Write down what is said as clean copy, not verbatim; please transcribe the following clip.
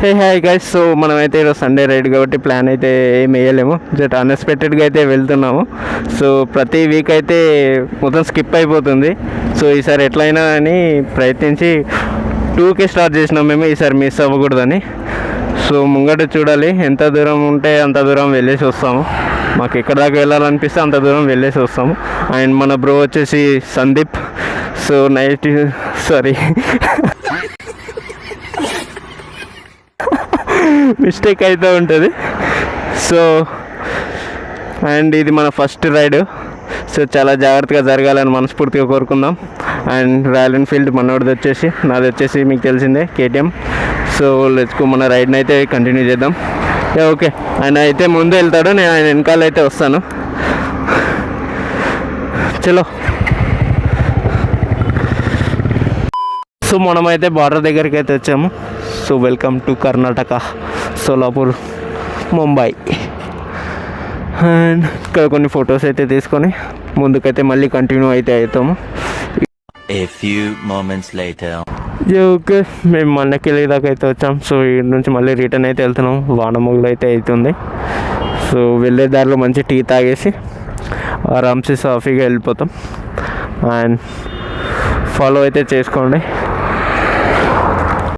Hey hi guys. So మనమైతే ఈరోజు Sunday ride కాబట్టి ప్లాన్ అయితే ఏం వేయలేము, జస్ట్ అన్ఎక్స్పెక్టెడ్గా అయితే వెళ్తున్నాము. సో ప్రతి వీక్ అయితే మొత్తం స్కిప్ అయిపోతుంది. సో ఈసారి ఎట్లయినా అని ప్రయత్నించి 2కే స్టార్ట్ చేసినాం మేము, ఈసారి మిస్ అవ్వకూడదని. సో ముంగట చూడాలి, ఎంత దూరం ఉంటే అంత దూరం వెళ్ళేసి వస్తాము. మాకు ఎక్కడ దాకా వెళ్ళాలనిపిస్తే అంత దూరం వెళ్ళేసి వస్తాము. అండ్ మన బ్రో వచ్చేసి Sandeep. So night sorry mistake అయితే ఉంటుంది. సో అండ్ ఇది మన ఫస్ట్ రైడ్. సో చాలా జాగ్రత్తగా జరగాలని మనస్ఫూర్తిగా కోరుకుందాం. అండ్ రాయల్ ఎన్ఫీల్డ్ మనోడిది వచ్చేసి, నాది వచ్చేసి మీకు తెలిసిందే కేటీఎం. సో లెట్స్ గో, మన రైడ్ని అయితే కంటిన్యూ చేద్దాం. ఓకే, ఆయన అయితే ముందు వెళ్తాడు, నేను ఆయన వెనకాల అయితే వస్తాను. చలో. సో మనమైతే బార్డర్ దగ్గరికి అయితే వచ్చాము. So welcome to Karnataka, Solapur, Mumbai. And ఇక్కడ కొన్ని ఫొటోస్ అయితే తీసుకొని ముందుకైతే మళ్ళీ కంటిన్యూ అయితే అవుతాము. ఓకే, మేము మండకెళ్ళి దాకా అయితే వచ్చాం. సో ఈ నుంచి మళ్ళీ రిటర్న్ అయితే వెళ్తున్నాం. వానమొగ్గులు అయితే అవుతుంది. సో వెళ్ళే దారిలో మంచి టీ తాగేసి ఆరామ్సే సాఫీగా వెళ్ళిపోతాం. అండ్ ఫాలో అయితే చేసుకోండి.